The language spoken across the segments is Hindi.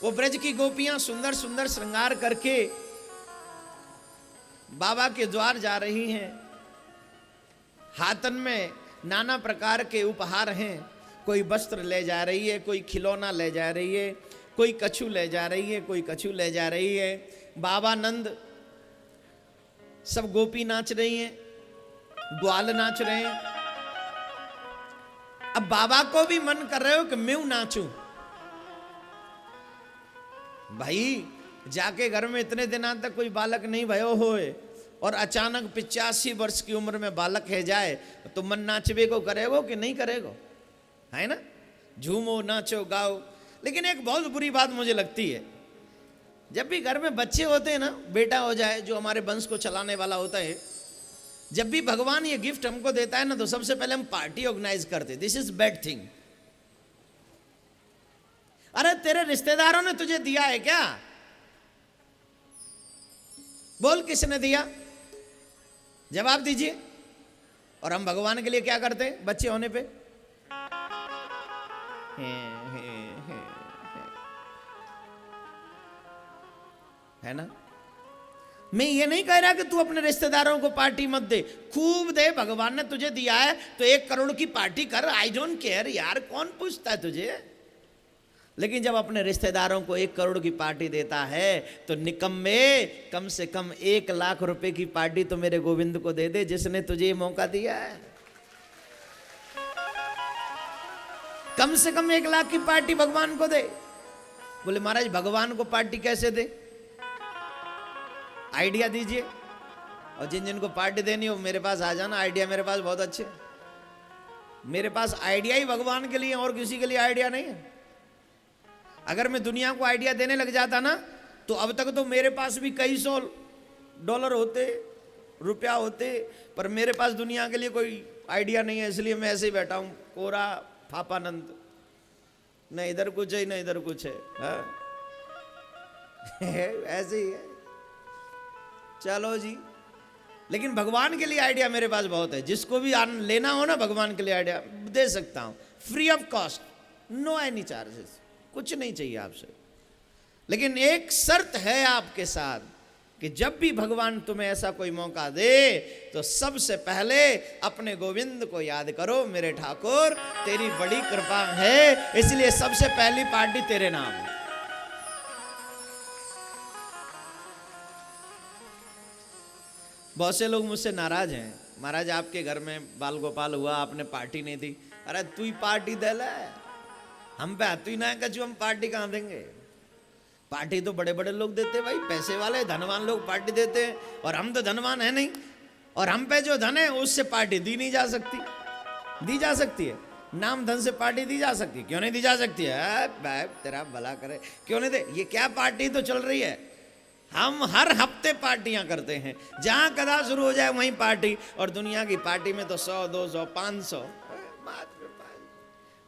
वो ब्रज की गोपियां सुंदर सुंदर श्रृंगार करके बाबा के द्वार जा रही हैं। हाथन में नाना प्रकार के उपहार हैं। कोई वस्त्र ले जा रही है, कोई खिलौना ले जा रही है, कोई कछु ले जा रही है, कोई कछु ले जा रही है। बाबा नंद सब गोपी नाच रही हैं, ग्वाल नाच रहे हैं। अब बाबा को भी मन कर रहे हो कि मैं नाचूं। भाई जाके घर में इतने दिनों तक कोई बालक नहीं भयो होए और अचानक 85 वर्ष की उम्र में बालक है जाए तो मन नाचवे को करेगो कि नहीं करेगो, है ना। झूमो नाचो गाओ। लेकिन एक बहुत बुरी बात मुझे लगती है, जब भी घर में बच्चे होते हैं ना, बेटा हो जाए जो हमारे वंश को चलाने वाला होता है, जब भी भगवान ये गिफ्ट हमको देता है ना, तो सबसे पहले हम पार्टी ऑर्गेनाइज करते। This is bad thing. अरे तेरे रिश्तेदारों ने तुझे दिया है क्या? बोल किसने दिया, जवाब दीजिए। और हम भगवान के लिए क्या करते हैं बच्चे होने पे? है ना। मैं ये नहीं कह रहा कि तू अपने रिश्तेदारों को पार्टी मत दे, खूब दे। भगवान ने तुझे दिया है तो 1 करोड़ की पार्टी कर। आई डोंट केयर यार, कौन पूछता है तुझे। लेकिन जब अपने रिश्तेदारों को 1 करोड़ की पार्टी देता है तो निकम्मे, कम से कम 1 लाख रुपए की पार्टी तो मेरे गोविंद को दे दे, जिसने तुझे ये मौका दिया है। कम से कम 1 लाख की पार्टी भगवान को दे। बोले महाराज भगवान को पार्टी कैसे दे, आइडिया दीजिए। और जिन जिन को पार्टी देनी हो मेरे पास आ जाना, आइडिया मेरे पास बहुत अच्छे। मेरे पास आइडिया ही भगवान के लिए, और किसी के लिए आइडिया नहीं है। अगर मैं दुनिया को आइडिया देने लग जाता ना, तो अब तक तो मेरे पास भी कई सौ डॉलर होते, रुपया होते, पर मेरे पास दुनिया के लिए कोई आइडिया नहीं है। इसलिए मैं ऐसे ही बैठा हूं, कोरा फापानंद। न इधर कुछ है न इधर कुछ है, ऐसे ही है। चलो जी। लेकिन भगवान के लिए आइडिया मेरे पास बहुत है। जिसको भी लेना हो ना भगवान के लिए आइडिया दे सकता हूं, free of cost, no any charges, कुछ नहीं चाहिए आपसे। लेकिन एक शर्त है आपके साथ कि जब भी भगवान तुम्हें ऐसा कोई मौका दे तो सबसे पहले अपने गोविंद को याद करो। मेरे ठाकुर तेरी बड़ी कृपा है, इसलिए सबसे पहली पार्टी तेरे नाम है। बहुत से लोग मुझसे नाराज हैं, महाराज आपके घर में बाल गोपाल हुआ, आपने पार्टी नहीं दी। अरे तू ही पार्टी दे ले, हम पे तू ही ना कचू, हम पार्टी कहाँ देंगे। पार्टी तो बड़े बड़े लोग देते भाई, पैसे वाले धनवान लोग पार्टी देते हैं, और हम तो धनवान है नहीं। और हम पे जो धन है उससे पार्टी दी नहीं जा सकती। दी जा सकती है, नाम धन से पार्टी दी जा सकती, क्यों नहीं दी जा सकती है? तेरा भला करे, क्यों नहीं दे। ये क्या पार्टी तो चल रही है, हम हर हफ्ते पार्टियां करते हैं। जहां कदा शुरू हो जाए वहीं पार्टी। और दुनिया की पार्टी में तो 100, 200, 500,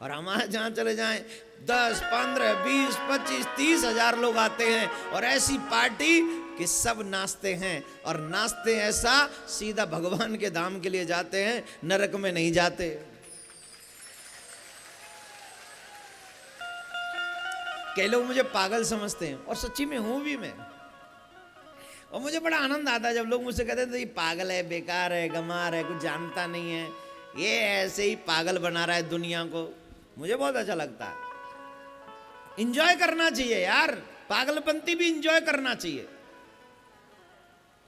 और हमारे जहां चले जाएं 10, 15, 20, 25, 30 हजार लोग आते हैं। और ऐसी पार्टी कि सब नाचते हैं, और नाचते ऐसा सीधा भगवान के धाम के लिए जाते हैं, नरक में नहीं जाते। कई लोग मुझे पागल समझते हैं, और सच्ची में हूं भी मैं। और मुझे बड़ा आनंद आता है जब लोग मुझसे कहते हैं तो ये पागल है, बेकार है, गंवार है, कुछ जानता नहीं है, ये ऐसे ही पागल बना रहा है दुनिया को। मुझे बहुत अच्छा लगता है। इंजॉय करना चाहिए यार, पागलपंती भी इंजॉय करना चाहिए।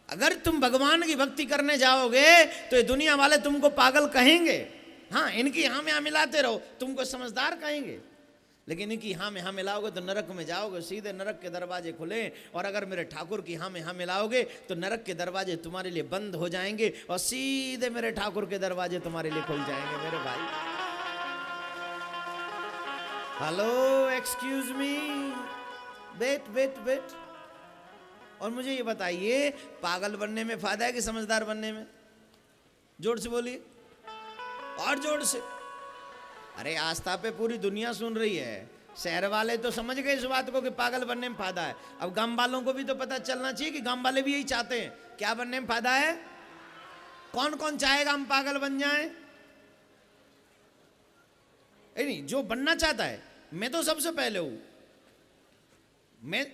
अगर तुम भगवान की भक्ति करने जाओगे तो ये दुनिया वाले तुमको पागल कहेंगे। हाँ, इनकी हाँ में हाँ मिलाते रहो, तुमको समझदार कहेंगे। लेकिन इनकी हाँ में हाँ मिलाओगे तो नरक में जाओगे, सीधे नरक के दरवाजे खुले। और अगर मेरे ठाकुर की हाँ में हाँ मिलाओगे तो नरक के दरवाजे तुम्हारे लिए बंद हो जाएंगे, और सीधे मेरे ठाकुर के दरवाजे तुम्हारे लिए खुल जाएंगे मेरे भाई। Hello, excuse me, wait wait wait. और मुझे ये बताइए, पागल बनने में फायदा है कि समझदार बनने में? जोर से बोलिए, और जोर से। अरे आस्था पे पूरी दुनिया सुन रही है। शहर वाले तो समझ गए इस बात को कि पागल बनने में फायदा है। अब गांव वालों को भी तो पता चलना चाहिए कि गांव वाले भी यही चाहते हैं। क्या बनने में फायदा है? कौन कौन चाहेगा हम पागल बन जाएं? नहीं, जो बनना चाहता है, मैं तो सबसे पहले हूं। मैं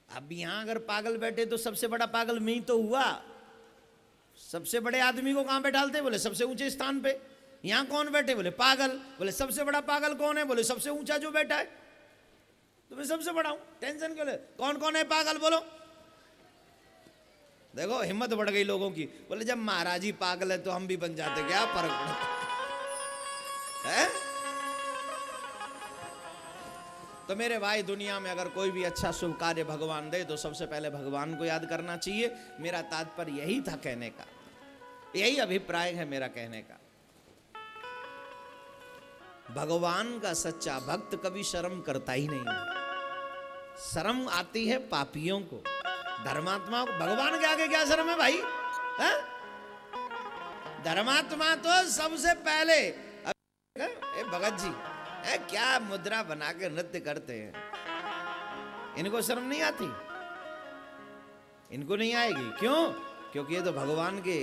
अब यहां अगर पागल बैठे तो सबसे बड़ा पागल मैं ही तो हुआ। सबसे बड़े आदमी को कहां बैठालते? बोले सबसे ऊंचे स्थान पे। यहां कौन बैठे? बोले पागल। बोले सबसे बड़ा पागल कौन है? बोले सबसे ऊंचा जो बैठा है। तो मैं सबसे बड़ा हूं, टेंशन क्यों ले? कौन कौन है पागल बोलो? देखो हिम्मत बढ़ गई लोगों की। बोले जब महाराज ही पागल है तो हम भी बन जाते, क्या फर्क पड़ता है? तो मेरे भाई, दुनिया में अगर कोई भी अच्छा शुभ कार्य भगवान दे तो सबसे पहले भगवान को याद करना चाहिए। मेरा तात्पर्य यही था कहने का, यही अभिप्राय है मेरा कहने का। भगवान का सच्चा भक्त कभी शर्म करता ही नहीं। शर्म आती है पापियों को, धर्मात्मा को। भगवान के आगे क्या शर्म है भाई? है? धर्मात्मा तो सबसे पहले। भगत जी क्या मुद्रा बना के नृत्य करते हैं, इनको शर्म नहीं आती? इनको नहीं आएगी। क्यों? क्योंकि ये तो भगवान के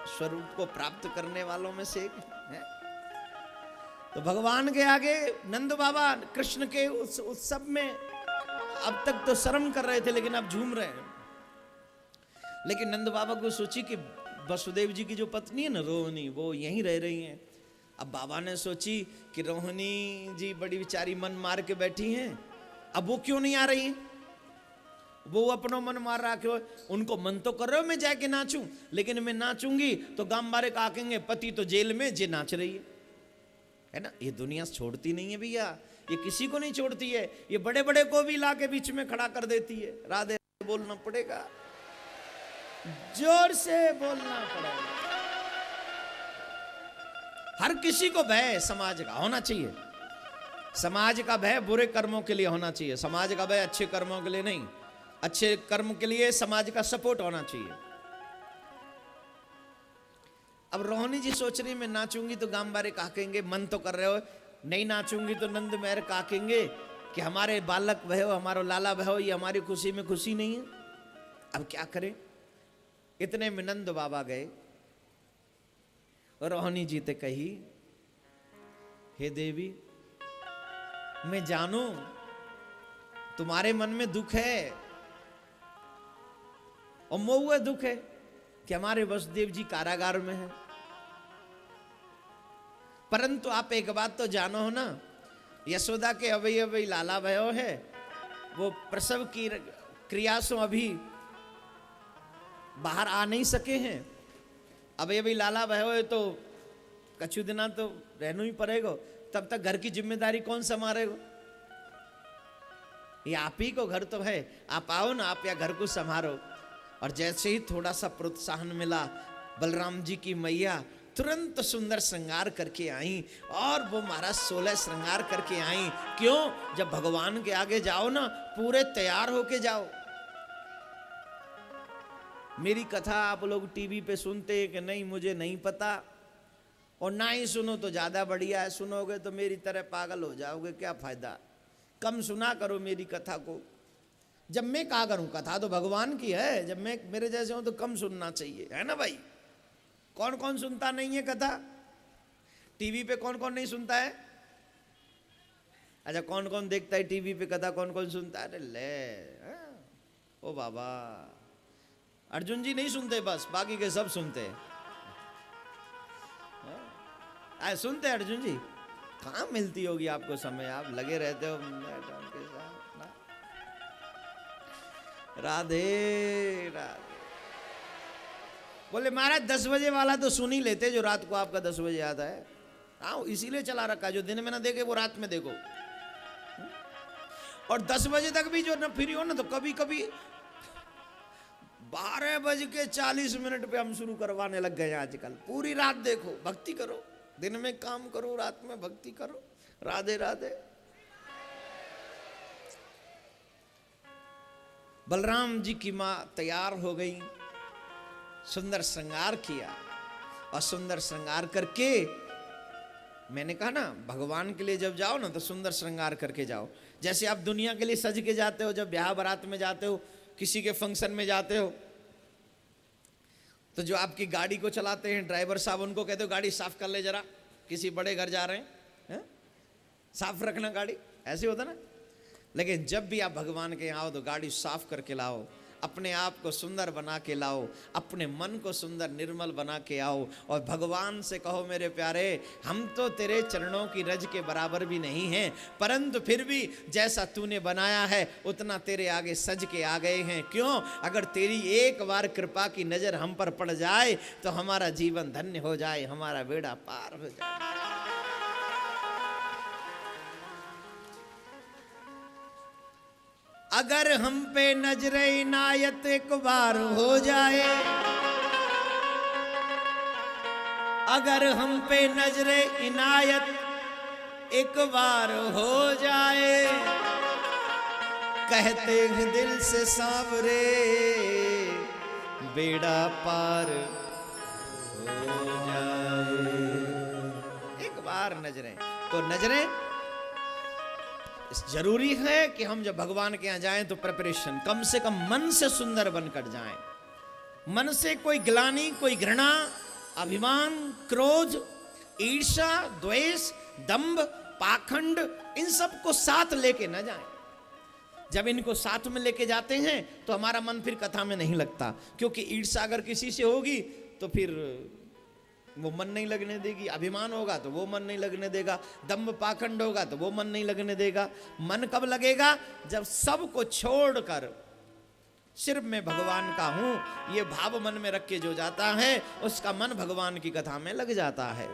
स्वरूप को प्राप्त करने वालों में से एक है। तो भगवान के आगे नंद बाबा कृष्ण के उस उत्सव में अब तक तो शर्म कर रहे थे, लेकिन अब झूम रहे हैं। लेकिन नंद बाबा को सोची कि वसुदेव जी की जो पत्नी है ना रोहिणी, वो यहीं रह रही हैं। अब बाबा ने सोची कि रोहिणी जी बड़ी बेचारी मन मार के बैठी हैं, अब वो क्यों नहीं आ रही हैं? वो अपना मन मार रहा क्यों? उनको मन तो कर रहे हो मैं जाके नाचूं, लेकिन मैं नाचूंगी तो गांव वाले कहेंगे पति तो जेल में, जे नाच रही है ना। ये दुनिया छोड़ती नहीं है भैया, ये किसी को नहीं छोड़ती है। ये बड़े बड़े को भी ला के बीच में खड़ा कर देती है। राधे बोलना पड़ेगा, जोर से बोलना पड़ेगा। हर किसी को भय समाज का होना चाहिए। समाज का भय बुरे कर्मों के लिए होना चाहिए, समाज का भय अच्छे कर्मों के लिए नहीं। अच्छे कर्म के लिए समाज का सपोर्ट होना चाहिए। अब रोहिणी जी सोच रही मैं नाचूंगी तो गांव वाले कहेंगे मन तो कर रहे हो, नहीं नाचूंगी तो नंद मेहर कहेंगे कि हमारे बालक भयो, हमारा लाला भयो, ये हमारी खुशी में खुशी नहीं है। अब क्या करें? इतने में नंद बाबा गए। रोहिणी जी ते कही, हे देवी मैं जानू तुम्हारे मन में दुख है, और मोह दुख है कि हमारे वसुदेव जी कारागार में है। परंतु आप एक बात तो जानो हो ना, यशोदा के अवै अवै लाला भयो है, वो प्रसव की क्रिया से अभी बाहर आ नहीं सके हैं। अभी अभी लाला भयो है तो कछु दिना तो रहना ही पड़ेगा। तब तक घर की जिम्मेदारी कौन संभालेगा? ये आप ही को घर तो है, आप आओ ना, आप या घर को संभालो। और जैसे ही थोड़ा सा प्रोत्साहन मिला, बलराम जी की मैया तुरंत सुंदर श्रृंगार करके आई, और वो महाराज 16 श्रृंगार करके आई। क्यों? जब भगवान के आगे जाओ ना, पूरे तैयार होके जाओ। मेरी कथा आप लोग टीवी पे सुनते कि नहीं मुझे नहीं पता, और ना ही सुनो तो ज्यादा बढ़िया है, सुनोगे तो मेरी तरह पागल हो जाओगे, क्या फायदा। कम सुना करो मेरी कथा को। जब मैं कहा करूं, कथा तो भगवान की है, जब मैं मेरे जैसे हूं तो कम सुनना चाहिए, है ना भाई। कौन कौन सुनता नहीं है कथा? टीवी पे कौन कौन नहीं सुनता है? अच्छा, कौन कौन देखता है टीवी पे कथा, कौन कौन सुनता है? अरे ले ओ बाबा, अर्जुन जी नहीं सुनते, बस बाकी के सब सुनते हैं। सुनते अर्जुन जी? कहाँ मिलती होगी आपको समय, आप लगे रहते हो उनके साथ ना। राधे राधे। बोले महाराज 10 बजे वाला तो सुन ही लेते, जो रात को आपका 10 बजे आता है। हाँ, इसीलिए चला रखा, जो दिन में ना देखे वो रात में देखो। और 10 बजे तक भी जो ना फ्री हो ना, तो कभी कभी 12:40 पे हम शुरू करवाने लग गए आजकल। पूरी रात देखो, भक्ति करो, दिन में काम करो, रात में भक्ति करो। राधे राधे। बलराम जी की मां तैयार हो गई, सुंदर श्रृंगार किया, और सुंदर श्रृंगार करके, मैंने कहा ना भगवान के लिए जब जाओ ना तो सुंदर श्रृंगार करके जाओ। जैसे आप दुनिया के लिए सज के जाते हो, जब ब्याह बारात में जाते हो, किसी के फंक्शन में जाते हो, तो जो आपकी गाड़ी को चलाते हैं ड्राइवर साहब, उनको कहते हो गाड़ी साफ कर ले जरा, किसी बड़े घर जा रहे हैं, साफ रखना गाड़ी, ऐसे होता ना। लेकिन जब भी आप भगवान के यहाँ आओ तो गाड़ी साफ करके लाओ, अपने आप को सुंदर बना के लाओ, अपने मन को सुंदर निर्मल बना के आओ और भगवान से कहो मेरे प्यारे, हम तो तेरे चरणों की रज के बराबर भी नहीं हैं, परंतु फिर भी जैसा तूने बनाया है उतना तेरे आगे सज के आ गए हैं। क्यों? अगर तेरी एक बार कृपा की नजर हम पर पड़ जाए तो हमारा जीवन धन्य हो जाए, हमारा बेड़ा पार हो जाए। अगर हम पे नजरे इनायत एक बार हो जाए, अगर हम पे नजरे इनायत एक बार हो जाए, कहते हैं दिल से सांवरे बेड़ा पार हो जाए। एक बार नजरें, तो नजरें जरूरी है कि हम जब भगवान के यहाँ जाएं तो प्रिपरेशन, कम से कम मन से सुंदर बनकर जाएं, मन से कोई ग्लानि, कोई घृणा, अभिमान, क्रोध, ईर्ष्या, द्वेष, दंभ, पाखंड, इन सब को साथ लेके न जाएं। जब इनको साथ में लेके जाते हैं तो हमारा मन फिर कथा में नहीं लगता, क्योंकि ईर्ष्या अगर किसी से होगी तो फिर वो मन नहीं लगने देगी, अभिमान होगा तो वो मन नहीं लगने देगा, दंभ पाखंड होगा तो वो मन नहीं लगने देगा। मन कब लगेगा? जब सब को छोड़कर सिर्फ मैं भगवान का हूं ये भाव मन में रख के जो जाता है उसका मन भगवान की कथा में लग जाता है।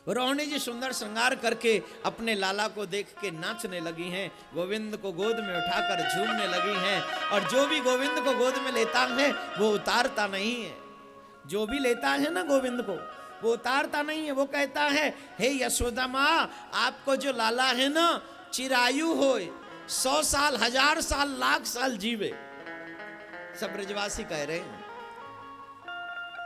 रोहिणी जी सुंदर श्रृंगार करके अपने लाला को देख के नाचने लगी हैं, गोविंद को गोद में उठाकर झूमने लगी हैं, और जो भी गोविंद को गोद में लेता है वो उतारता नहीं है। जो भी लेता है ना गोविंद को वो उतारता नहीं है, वो कहता है हे यशोदा माँ, आपको जो लाला है ना चिरायु होए, 100 साल, 1000 साल, लाख साल जीवे। सब ब्रजवासी कह रहे हैं